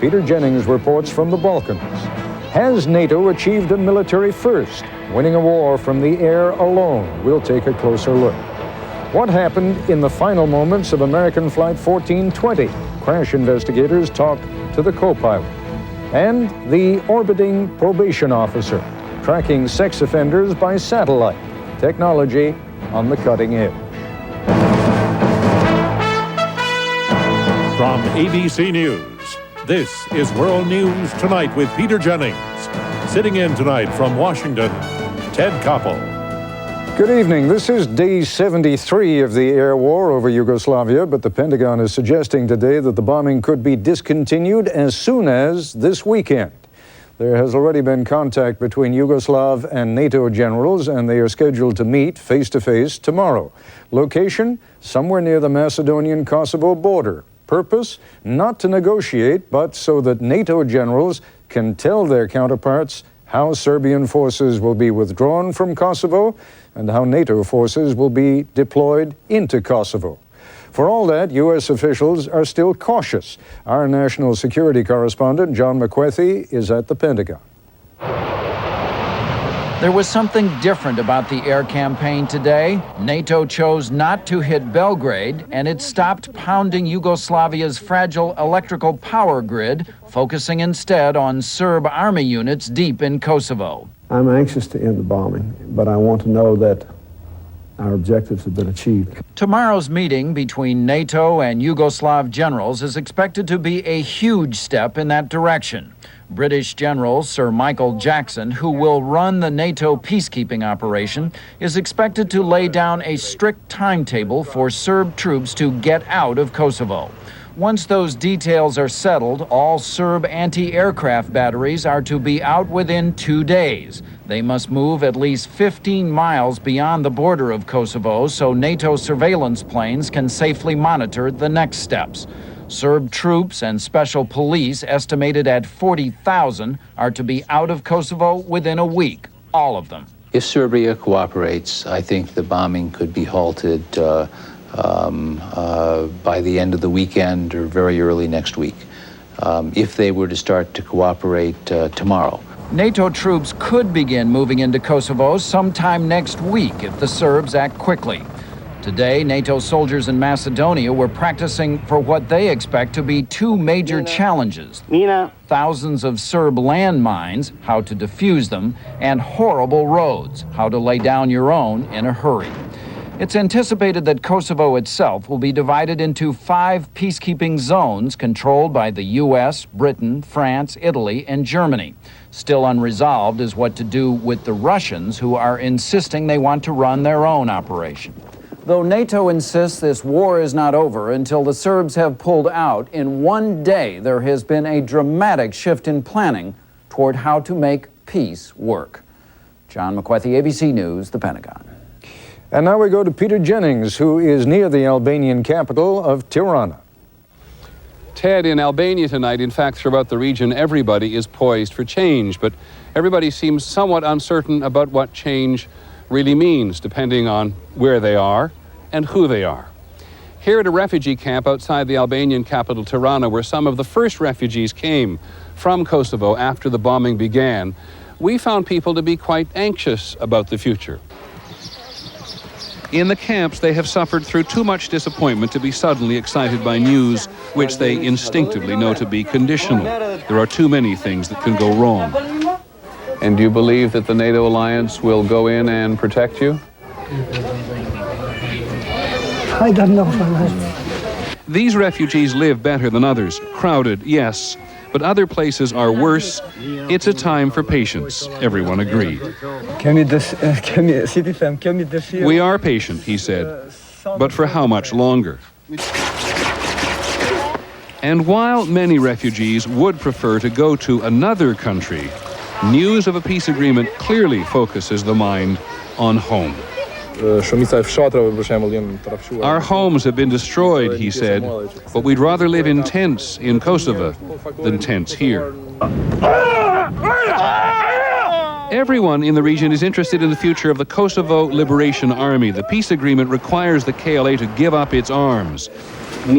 Peter Jennings reports from the Balkans. Has NATO achieved a military first, winning a war from the air alone? We'll take a closer look. What happened in the final moments of American Flight 1420? Crash investigators talk to the co-pilot. And the orbiting probation officer, tracking sex offenders by satellite. Technology on the cutting edge. From ABC News, this is World News Tonight with Peter Jennings. Sitting in tonight from Washington, Ted Koppel. Good evening. This is day 73 of the air war over Yugoslavia, but the Pentagon is suggesting today that the bombing could be discontinued as soon as this weekend. There has already been contact between Yugoslav and NATO generals, and they are scheduled to meet face-to-face tomorrow. Location? Somewhere near the Macedonian-Kosovo border. Purpose? Not to negotiate, but so that NATO generals can tell their counterparts how Serbian forces will be withdrawn from Kosovo and how NATO forces will be deployed into Kosovo. For all that, U.S. officials are still cautious. Our national security correspondent, John McWethy, is at the Pentagon. There was something different about the air campaign today. NATO chose not to hit Belgrade, and it stopped pounding Yugoslavia's fragile electrical power grid, focusing instead on Serb army units deep in Kosovo. I'm anxious to end the bombing, but I want to know that our objectives have been achieved. Tomorrow's meeting between NATO and Yugoslav generals is expected to be a huge step in that direction. British General Sir Michael Jackson, who will run the NATO peacekeeping operation, is expected to lay down a strict timetable for Serb troops to get out of Kosovo. Once those details are settled, all Serb anti-aircraft batteries are to be out within 2 days. They must move at least 15 miles beyond the border of Kosovo so NATO surveillance planes can safely monitor the next steps. Serb troops and special police, estimated at 40,000, are to be out of Kosovo within a week, all of them. If Serbia cooperates, I think the bombing could be halted by the end of the weekend or very early next week, if they were to start to cooperate tomorrow. NATO troops could begin moving into Kosovo sometime next week if the Serbs act quickly. Today, NATO soldiers in Macedonia were practicing for what they expect to be two major challenges. Thousands of Serb landmines, how to defuse them, and horrible roads, how to lay down your own in a hurry. It's anticipated that Kosovo itself will be divided into 5 peacekeeping zones controlled by the U.S., Britain, France, Italy, and Germany. Still unresolved is what to do with the Russians, who are insisting they want to run their own operation. Though NATO insists this war is not over until the Serbs have pulled out, in one day there has been a dramatic shift in planning toward how to make peace work. John McWethy, ABC News, the Pentagon. And now we go to Peter Jennings, who is near the Albanian capital of Tirana. Ted, in Albania tonight, in fact, throughout the region, everybody is poised for change, but everybody seems somewhat uncertain about what change really means, depending on where they are and who they are. Here at a refugee camp outside the Albanian capital, Tirana, where some of the first refugees came from Kosovo after the bombing began, we found people to be quite anxious about the future. In the camps, they have suffered through too much disappointment to be suddenly excited by news which they instinctively know to be conditional. There are too many things that can go wrong. And do you believe that the NATO alliance will go in and protect you? I don't know. These refugees live better than others. Crowded, yes, but other places are worse. It's a time for patience, everyone agreed. We are patient, he said, but for how much longer? And while many refugees would prefer to go to another country, news of a peace agreement clearly focuses the mind on home. Our homes have been destroyed, he said, but we'd rather live in tents in Kosovo than tents here. Everyone in the region is interested in the future of the Kosovo Liberation Army. The peace agreement requires the KLA to give up its arms. In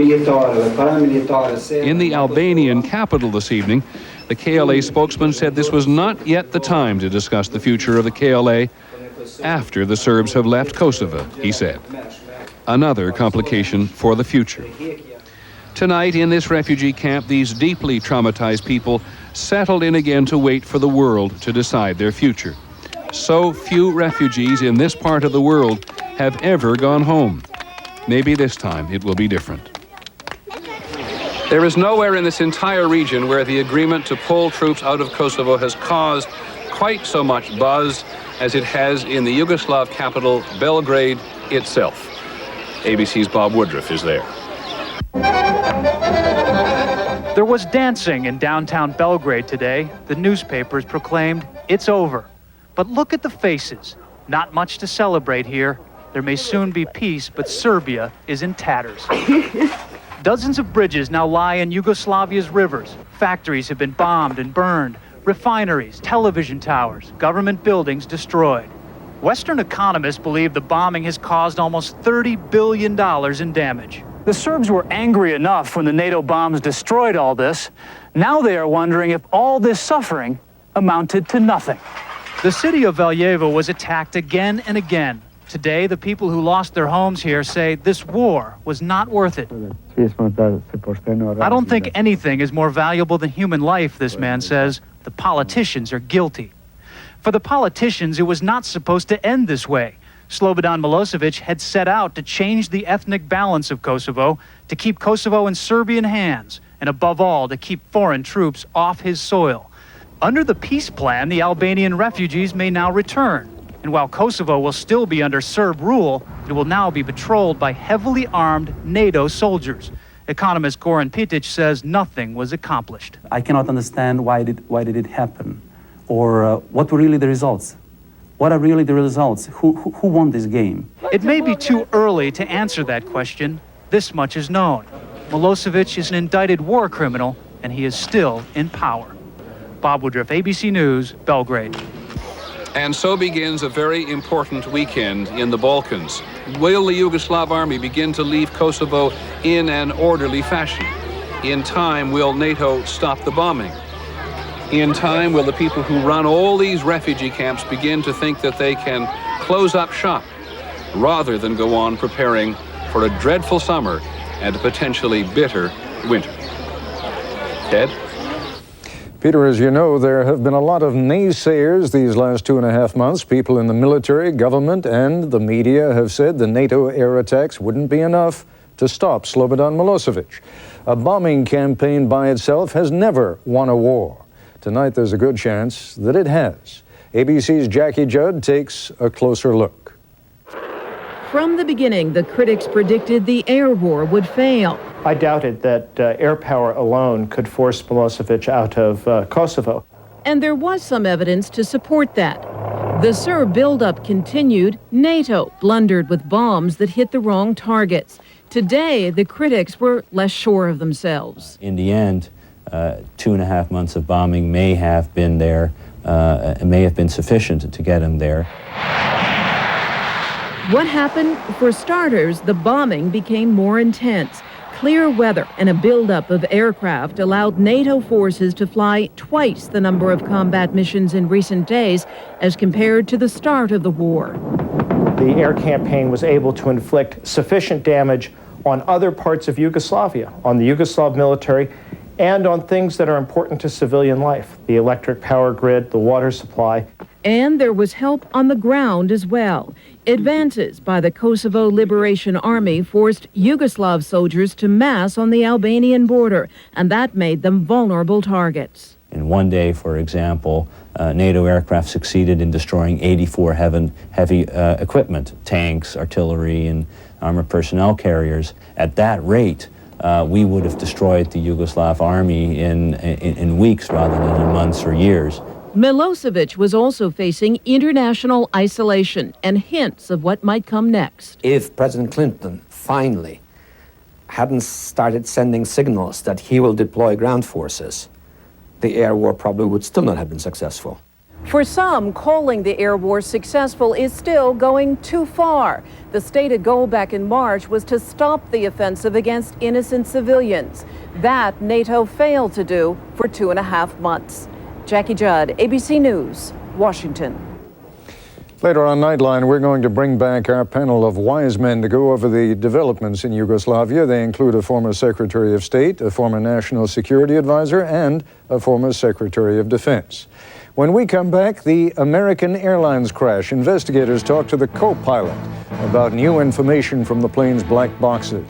the Albanian capital this evening, the KLA spokesman said this was not yet the time to discuss the future of the KLA after the Serbs have left Kosovo, he said. Another complication for the future. Tonight, in this refugee camp, these deeply traumatized people settled in again to wait for the world to decide their future. So few refugees in this part of the world have ever gone home. Maybe this time it will be different. There is nowhere in this entire region where the agreement to pull troops out of Kosovo has caused quite so much buzz as it has in the Yugoslav capital, Belgrade itself. ABC's Bob Woodruff is there. There was dancing in downtown Belgrade today. The newspapers proclaimed it's over. But look at the faces. Not much to celebrate here. There may soon be peace, but Serbia is in tatters. Dozens of bridges now lie in Yugoslavia's rivers. Factories have been bombed and burned. Refineries, television towers, government buildings destroyed. Western economists believe the bombing has caused almost $30 billion in damage. The Serbs were angry enough when the NATO bombs destroyed all this. Now they are wondering if all this suffering amounted to nothing. The city of Valjevo was attacked again and again. Today, the people who lost their homes here say this war was not worth it. I don't think anything is more valuable than human life, this man says. The politicians are guilty. For the politicians, it was not supposed to end this way. Slobodan Milosevic had set out to change the ethnic balance of Kosovo, to keep Kosovo in Serbian hands, and above all, to keep foreign troops off his soil. Under the peace plan, the Albanian refugees may now return. And while Kosovo will still be under Serb rule, it will now be patrolled by heavily armed NATO soldiers. Economist Goran Pitic says nothing was accomplished. I cannot understand why did it happen, or what were really the results. What are really the results? Who won this game? It may be too early to answer that question. This much is known. Milosevic is an indicted war criminal, and he is still in power. Bob Woodruff, ABC News, Belgrade. And so begins a very important weekend in the Balkans. Will the Yugoslav army begin to leave Kosovo in an orderly fashion? In time, will NATO stop the bombing? In time, will the people who run all these refugee camps begin to think that they can close up shop rather than go on preparing for a dreadful summer and a potentially bitter winter? Ted? Peter, as you know, there have been a lot of naysayers these last 2.5 months. People in the military, government, and the media have said the NATO air attacks wouldn't be enough to stop Slobodan Milosevic. A bombing campaign by itself has never won a war. Tonight, there's a good chance that it has. ABC's Jackie Judd takes a closer look. From the beginning, the critics predicted the air war would fail. I doubted that air power alone could force Milosevic out of Kosovo. And there was some evidence to support that. The Serb buildup continued. NATO blundered with bombs that hit the wrong targets. Today, the critics were less sure of themselves. In the end, 2.5 months of bombing may have been there, may have been sufficient to get him there. What happened? For starters, the bombing became more intense. Clear weather and a buildup of aircraft allowed NATO forces to fly twice the number of combat missions in recent days as compared to the start of the war. The air campaign was able to inflict sufficient damage on other parts of Yugoslavia, on the Yugoslav military, and on things that are important to civilian life, the electric power grid, the water supply. And there was help on the ground as well. Advances by the Kosovo Liberation Army forced Yugoslav soldiers to mass on the Albanian border, and that made them vulnerable targets. In one day, for example, NATO aircraft succeeded in destroying 84 heavy equipment, tanks, artillery, and armored personnel carriers. At that rate, we would have destroyed the Yugoslav army in weeks rather than in months or years. Milosevic was also facing international isolation and hints of what might come next. If President Clinton finally hadn't started sending signals that he will deploy ground forces, the air war probably would still not have been successful. For some, calling the air war successful is still going too far. The stated goal back in March was to stop the offensive against innocent civilians. That NATO failed to do for 2.5 months. Jackie Judd, ABC News, Washington. Later on Nightline, we're going to bring back our panel of wise men to go over the developments in Yugoslavia. They include a former Secretary of State, a former National Security Advisor, and a former Secretary of Defense. When we come back, the American Airlines crash. Investigators talk to the co-pilot about new information from the plane's black boxes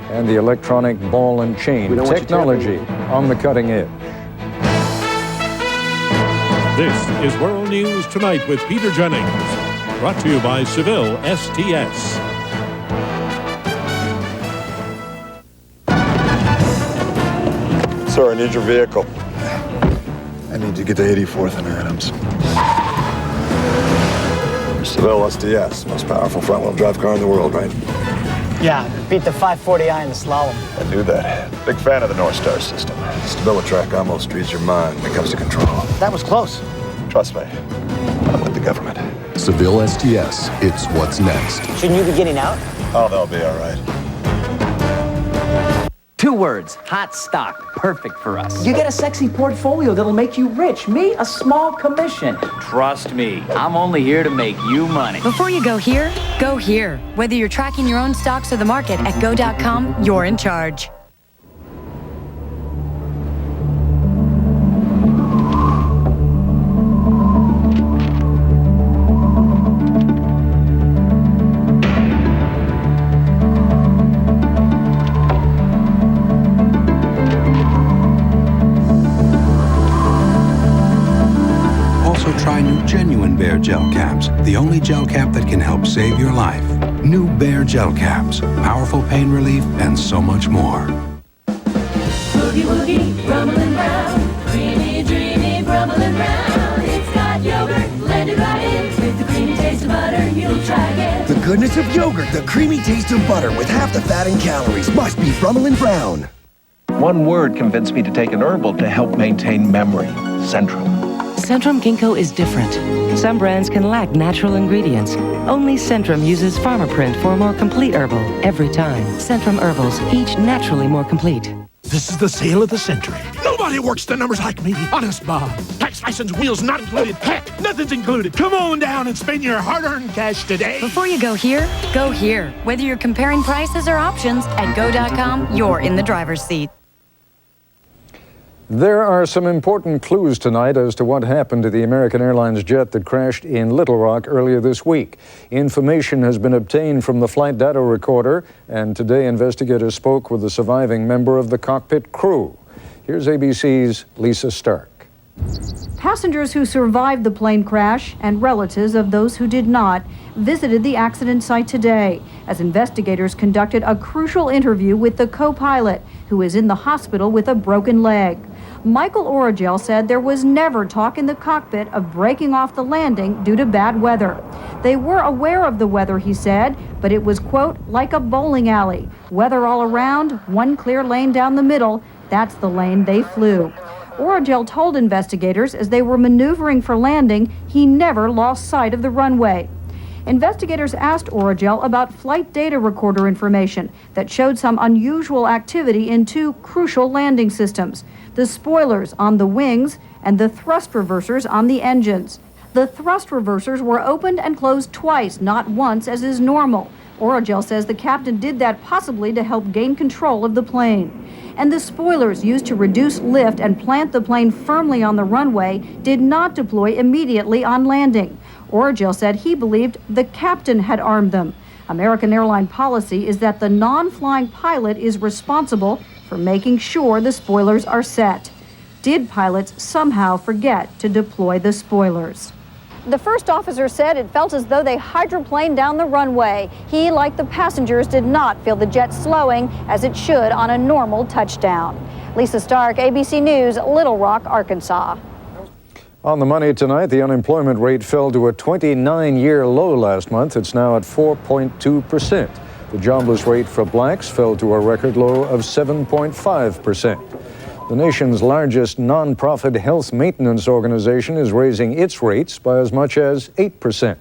and the electronic ball and chain technology on the cutting edge. This is World News Tonight with Peter Jennings. Brought to you by Seville STS. Sir, I need your vehicle. I need to get to 84th and Adams. Seville STS, most powerful front-wheel drive car in the world, right? Yeah, beat the 540i in the slalom. I knew that. Big fan of the North Star system. StabiliTrak almost reads your mind when it comes to control. That was close. Trust me, I'm with the government. Seville STS, it's what's next. Shouldn't you be getting out? Oh, they'll be all right. 2 words, hot stock, perfect for us. You get a sexy portfolio that'll make you rich. Me, a small commission. Trust me, I'm only here to make you money. Before you go here, go here. Whether you're tracking your own stocks or the market at go.com, you're in charge. Try new Genuine Bear Gel Caps, the only gel cap that can help save your life. New Bear Gel Caps, powerful pain relief, and so much more. Boogie woogie, rumbling round, creamy, dreamy, rumbling round. It's got yogurt, blended right in, with the creamy taste of butter. You'll try again. The goodness of yogurt, the creamy taste of butter, with half the fat and calories. Must be Rummelin' Brown. One word convinced me to take an herbal to help maintain memory: Centrum. Centrum Ginkgo is different. Some brands can lack natural ingredients. Only Centrum uses Pharmaprint for a more complete herbal every time. Centrum Herbals, each naturally more complete. This is the sale of the century. Nobody works the numbers like me. Honest, Bob. Tax, license, wheels not included. Heck, nothing's included. Come on down and spend your hard-earned cash today. Before you go here, go here. Whether you're comparing prices or options, at go.com, you're in the driver's seat. There are some important clues tonight as to what happened to the American Airlines jet that crashed in Little Rock earlier this week. Information has been obtained from the flight data recorder, and today investigators spoke with the surviving member of the cockpit crew. Here's ABC's Lisa Stark. Passengers who survived the plane crash and relatives of those who did not visited the accident site today as investigators conducted a crucial interview with the co-pilot, who is in the hospital with a broken leg. Michael Origel said there was never talk in the cockpit of breaking off the landing due to bad weather. They were aware of the weather, he said, but it was, quote, like a bowling alley. Weather all around, one clear lane down the middle. That's the lane they flew. Origel told investigators as they were maneuvering for landing, he never lost sight of the runway. Investigators asked Origel about flight data recorder information that showed some unusual activity in 2 crucial landing systems: the spoilers on the wings and the thrust reversers on the engines. The thrust reversers were opened and closed twice, not once as is normal. Origel says the captain did that possibly to help gain control of the plane. And the spoilers used to reduce lift and plant the plane firmly on the runway did not deploy immediately on landing. Origel said he believed the captain had armed them. American airline policy is that the non-flying pilot is responsible for making sure the spoilers are set. Did pilots somehow forget to deploy the spoilers? The first officer said it felt as though they hydroplaned down the runway. He, like the passengers, did not feel the jet slowing as it should on a normal touchdown. Lisa Stark, ABC News, Little Rock, Arkansas. On the money tonight, the unemployment rate fell to a 29-year low last month. It's now at 4.2%. The jobless rate for blacks fell to a record low of 7.5%. The nation's largest nonprofit health maintenance organization is raising its rates by as much as 8%.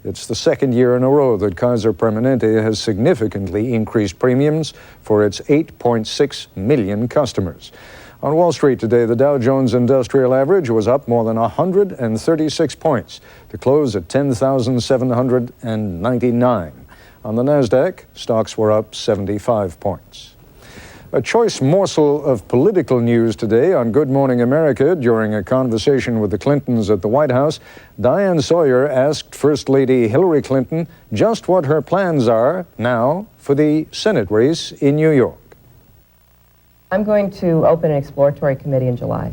It's the second year in a row that Kaiser Permanente has significantly increased premiums for its 8.6 million customers. On Wall Street today, the Dow Jones Industrial Average was up more than 136 points to close at 10,799. On the Nasdaq, stocks were up 75 points. A choice morsel of political news today on Good Morning America during a conversation with the Clintons at the White House. Diane Sawyer asked First Lady Hillary Clinton just what her plans are now for the Senate race in New York. I'm going to open an exploratory committee in July,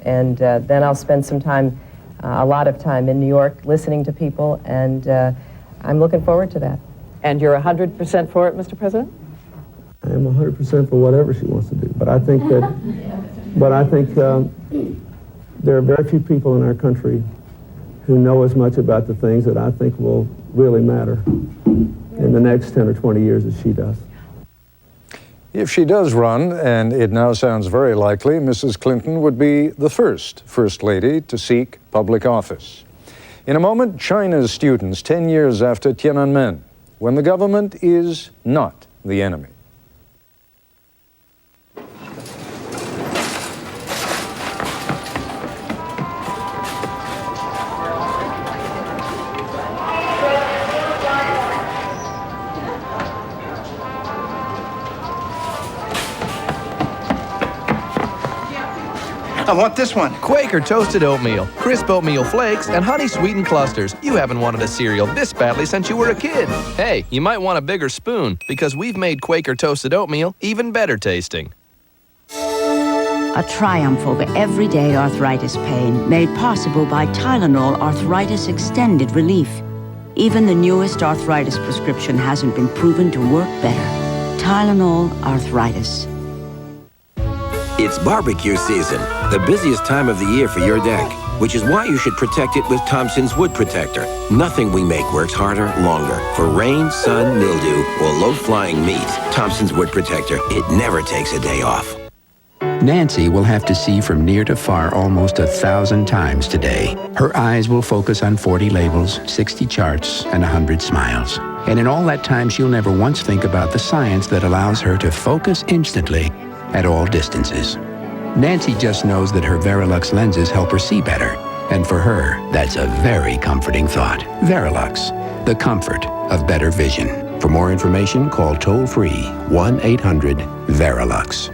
and then I'll spend some time, a lot of time in New York listening to people, and I'm looking forward to that. And you're 100% for it, Mr. President? I am 100% for whatever she wants to do, but I think that, there are very few people in our country who know as much about the things that I think will really matter in the next 10 or 20 years as she does. If she does run, and it now sounds very likely, Mrs. Clinton would be the first First Lady to seek public office. In a moment, China's students 10 years after Tiananmen, when the government is not the enemy. I want this one. Quaker Toasted Oatmeal, crisp oatmeal flakes, and honey sweetened clusters. You haven't wanted a cereal this badly since you were a kid. Hey, you might want a bigger spoon, because we've made Quaker Toasted Oatmeal even better tasting. A triumph over everyday arthritis pain, made possible by Tylenol Arthritis Extended Relief. Even the newest arthritis prescription hasn't been proven to work better. Tylenol Arthritis. It's barbecue season, the busiest time of the year for your deck, which is why you should protect it with Thompson's Wood Protector. Nothing we make works harder, longer. For rain, sun, mildew, or low-flying meat, Thompson's Wood Protector, it never takes a day off. Nancy will have to see from near to far almost 1,000 times today. Her eyes will focus on 40 labels, 60 charts, and 100 smiles. And in all that time, she'll never once think about the science that allows her to focus instantly at all distances. Nancy just knows that her Verilux lenses help her see better. And for her, that's a very comforting thought. Verilux, the comfort of better vision. For more information, call toll-free 1-800-VERILUX.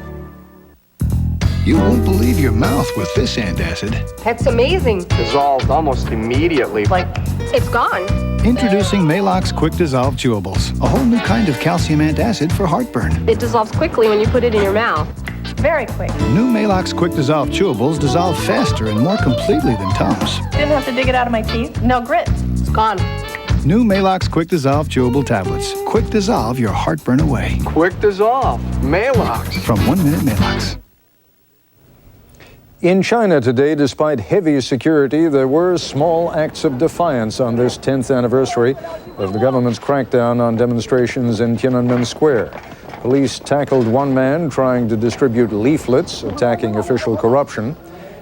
You won't believe your mouth with this antacid. That's amazing. Dissolved almost immediately. Like, it's gone. Introducing Maalox Quick Dissolve Chewables, a whole new kind of calcium antacid for heartburn. It dissolves quickly when you put it in your mouth. Very quick. New Maalox Quick Dissolve Chewables dissolve faster and more completely than Tums. Didn't have to dig it out of my teeth. No grit. It's gone. New Maalox Quick Dissolve Chewable Tablets. Quick dissolve your heartburn away. Quick dissolve. Maalox. From 1 Minute Maalox. In China today, despite heavy security, there were small acts of defiance on this 10th anniversary of the government's crackdown on demonstrations in Tiananmen Square. Police tackled one man trying to distribute leaflets attacking official corruption.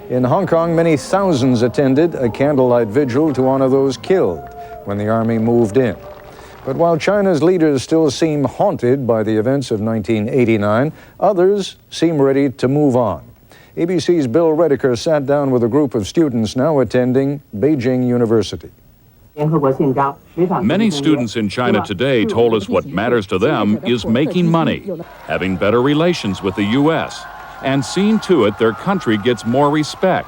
In Hong Kong, many thousands attended a candlelight vigil to honor those killed when the army moved in. But while China's leaders still seem haunted by the events of 1989, others seem ready to move on. ABC's Bill Redeker sat down with a group of students now attending Beijing University. Many students in China today told us what matters to them is making money, having better relations with the U.S., and seeing to it their country gets more respect.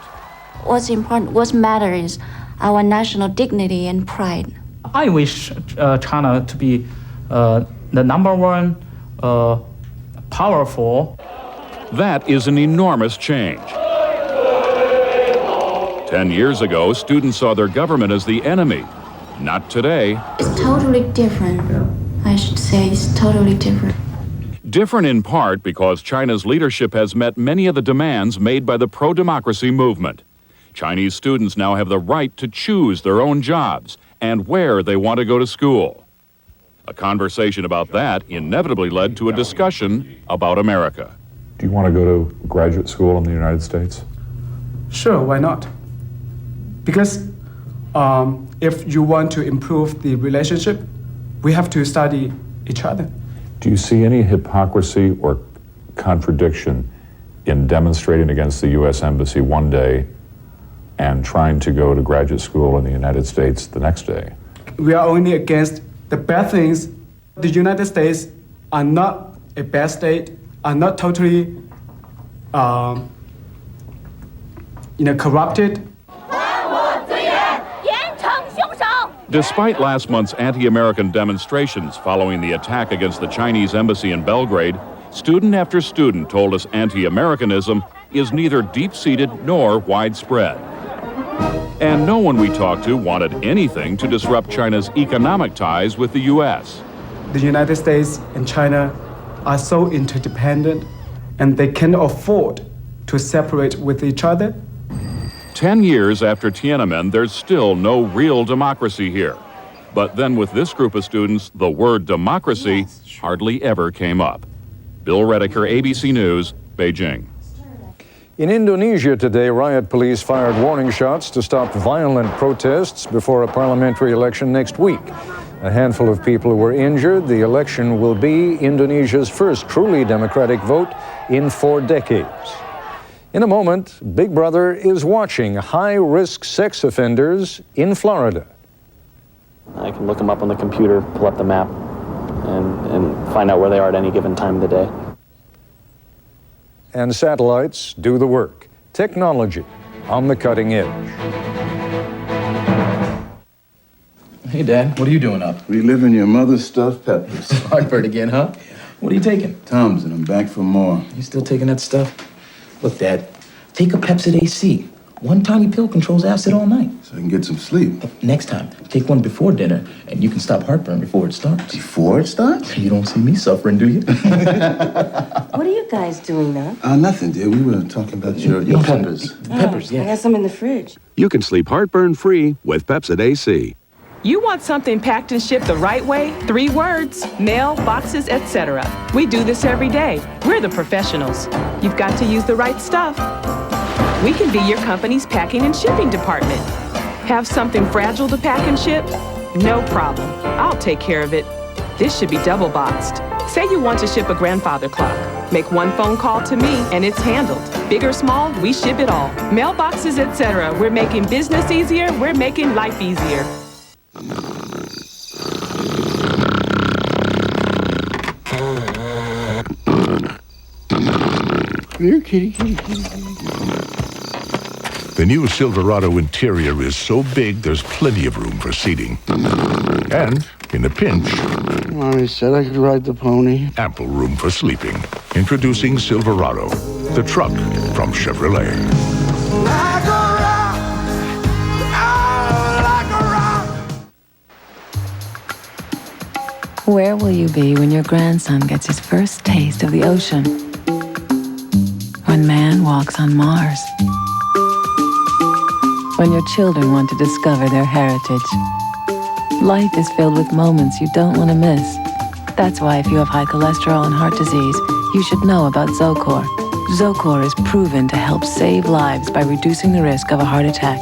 What's important, what matters is our national dignity and pride. I wish China to be the number one powerful. That is an enormous change. 10 years ago, students saw their government as the enemy. Not today. It's totally different. I should say it's totally different. Different in part because China's leadership has met many of the demands made by the pro-democracy movement. Chinese students now have the right to choose their own jobs and where they want to go to school. A conversation about that inevitably led to a discussion about America. Do you want to go to graduate school in the United States? Sure, why not? Because if you want to improve the relationship, we have to study each other. Do you see any hypocrisy or contradiction in demonstrating against the U.S. Embassy one day and trying to go to graduate school in the United States the next day? We are only against the bad things. The United States are not a bad state, are not totally corrupted. Despite last month's anti-American demonstrations following the attack against the Chinese embassy in Belgrade, student after student told us anti-Americanism is neither deep-seated nor widespread. And no one we talked to wanted anything to disrupt China's economic ties with the U.S. The United States and China are so interdependent, and they can afford to separate with each other. 10 years after Tiananmen, there's still no real democracy here. But then with this group of students, the word democracy hardly ever came up. Bill Redeker, ABC News, Beijing. In Indonesia today, riot police fired warning shots to stop violent protests before a parliamentary election next week. A handful of people were injured. The election will be Indonesia's first truly democratic vote in 4 decades. In a moment, Big Brother is watching high-risk sex offenders in Florida. I can look them up on the computer, pull up the map, and find out where they are at any given time of the day. And satellites do the work. Technology on the cutting edge. Hey, Dad, what are you doing up? Reliving your mother's stuffed peppers. Heartburn again, huh? What are you taking? Tums, and I'm back for more. You still taking that stuff? Look, Dad, take a Pepsid AC. One tiny pill controls acid all night. So I can get some sleep. Next time, take one before dinner, and you can stop heartburn before it starts. Before it starts? You don't see me suffering, do you? What are you guys doing now? Nothing, dear. We were talking about your peppers. Peppers, yeah. I got some in the fridge. You can sleep heartburn-free with Pepsid AC. You want something packed and shipped the right way? 3 words: mail, boxes, etc. We do this every day. We're the professionals. You've got to use the right stuff. We can be your company's packing and shipping department. Have something fragile to pack and ship? No problem. I'll take care of it. This should be double boxed. Say you want to ship a grandfather clock. Make one phone call to me and it's handled. Big or small, we ship it all. Mailboxes, etc. We're making business easier. We're making life easier. Here, kitty, kitty, kitty. The new Silverado interior is so big, there's plenty of room for seating. And, in a pinch, Mommy said I could ride the pony. Ample room for sleeping. Introducing Silverado, the truck from Chevrolet. Where will you be when your grandson gets his first taste of the ocean? When man walks on Mars? When your children want to discover their heritage? Life is filled with moments you don't want to miss. That's why if you have high cholesterol and heart disease, you should know about Zocor. Zocor is proven to help save lives by reducing the risk of a heart attack.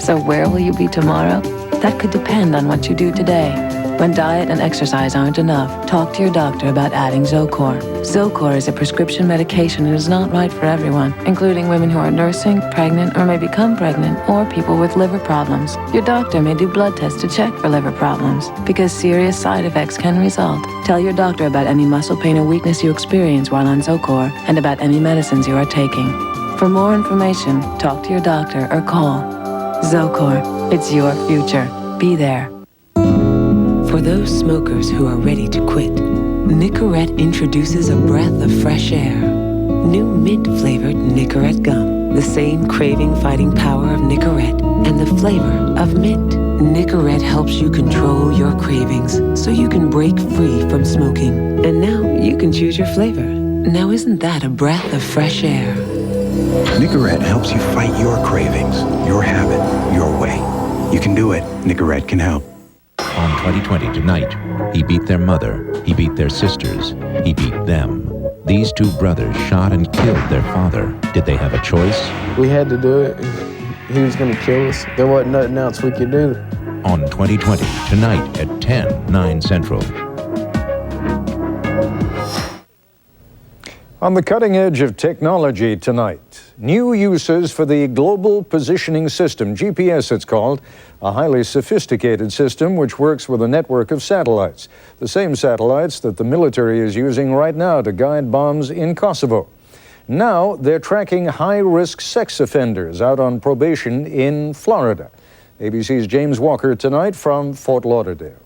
So where will you be tomorrow? That could depend on what you do today. When diet and exercise aren't enough, talk to your doctor about adding Zocor. Zocor is a prescription medication and is not right for everyone, including women who are nursing, pregnant, or may become pregnant, or people with liver problems. Your doctor may do blood tests to check for liver problems, because serious side effects can result. Tell your doctor about any muscle pain or weakness you experience while on Zocor, and about any medicines you are taking. For more information, talk to your doctor or call. Zocor, it's your future. Be there. For those smokers who are ready to quit, Nicorette introduces a breath of fresh air. New mint-flavored Nicorette gum. The same craving-fighting power of Nicorette and the flavor of mint. Nicorette helps you control your cravings so you can break free from smoking. And now you can choose your flavor. Now isn't that a breath of fresh air? Nicorette helps you fight your cravings, your habit, your way. You can do it. Nicorette can help. On 2020 tonight, he beat their mother, he beat their sisters, he beat them. These two brothers shot and killed their father. Did they have a choice? We had to do it. He was going to kill us. There wasn't nothing else we could do. On 2020, tonight at 10, 9 Central. On the cutting edge of technology tonight, new uses for the Global Positioning System, GPS it's called, a highly sophisticated system which works with a network of satellites, the same satellites that the military is using right now to guide bombs in Kosovo. Now they're tracking high-risk sex offenders out on probation in Florida. ABC's James Walker tonight from Fort Lauderdale.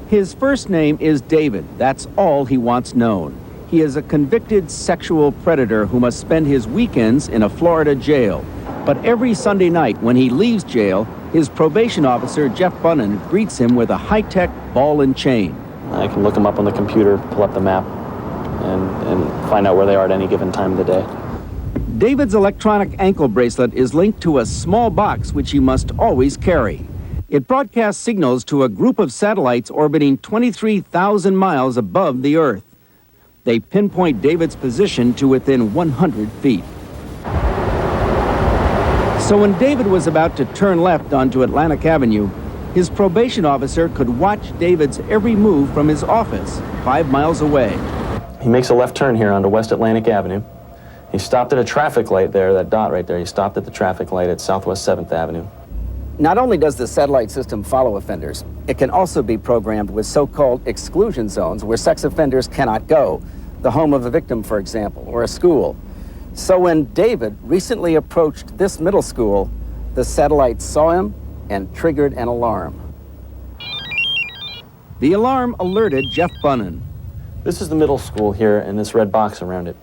His first name is David. That's all he wants known. He is a convicted sexual predator who must spend his weekends in a Florida jail. But every Sunday night when he leaves jail, his probation officer, Jeff Bunnan, greets him with a high-tech ball and chain. I can look them up on the computer, pull up the map, and find out where they are at any given time of the day. David's electronic ankle bracelet is linked to a small box which he must always carry. It broadcasts signals to a group of satellites orbiting 23,000 miles above the Earth. They pinpoint David's position to within 100 feet. So when David was about to turn left onto Atlantic Avenue, his probation officer could watch David's every move from his office, 5 miles away. He makes a left turn here onto West Atlantic Avenue. He stopped at a traffic light there, that dot right there. He stopped at the traffic light at Southwest 7th Avenue. Not only does the satellite system follow offenders, it can also be programmed with so-called exclusion zones where sex offenders cannot go. The home of a victim, for example, or a school. So when David recently approached this middle school, the satellite saw him and triggered an alarm. The alarm alerted Jeff Bunnan. This is the middle school here and this red box around it.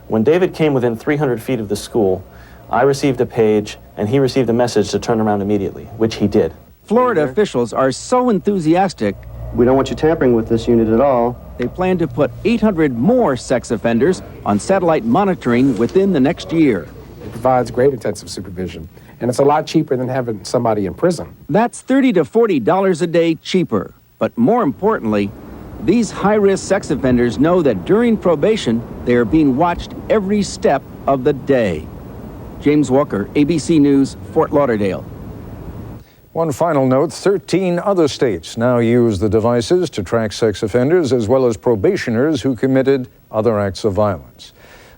When David came within 300 feet of the school, I received a page and he received a message to turn around immediately, which he did. Florida officials are so enthusiastic. We don't want you tampering with this unit at all. They plan to put 800 more sex offenders on satellite monitoring within the next year. It provides great intensive supervision, and it's a lot cheaper than having somebody in prison. That's $30 to $40 a day cheaper. But more importantly, these high-risk sex offenders know that during probation, they are being watched every step of the day. James Walker, ABC News, Fort Lauderdale. One final note, 13 other states now use the devices to track sex offenders as well as probationers who committed other acts of violence.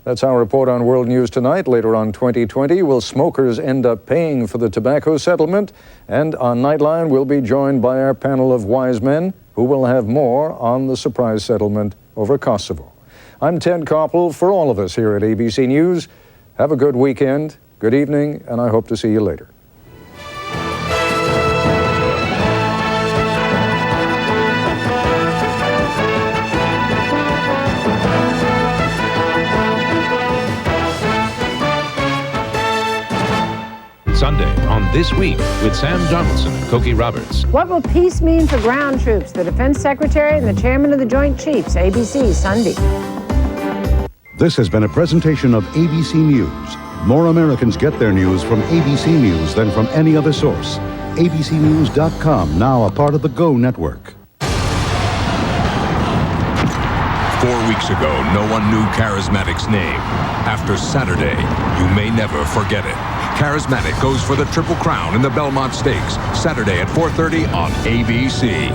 That's our report on World News Tonight. Later on 2020, will smokers end up paying for the tobacco settlement? And on Nightline, we'll be joined by our panel of wise men who will have more on the surprise settlement over Kosovo. I'm Ted Koppel. For all of us here at ABC News, have a good weekend, good evening, and I hope to see you later. Sunday on This Week with Sam Donaldson and Cokie Roberts. What will peace mean for ground troops? The Defense Secretary and the Chairman of the Joint Chiefs, ABC, Sunday. This has been a presentation of ABC News. More Americans get their news from ABC News than from any other source. ABCnews.com, now a part of the Go Network. 4 weeks ago, no one knew Charismatic's name. After Saturday, you may never forget it. Charismatic goes for the Triple Crown in the Belmont Stakes, Saturday at 4:30 on ABC.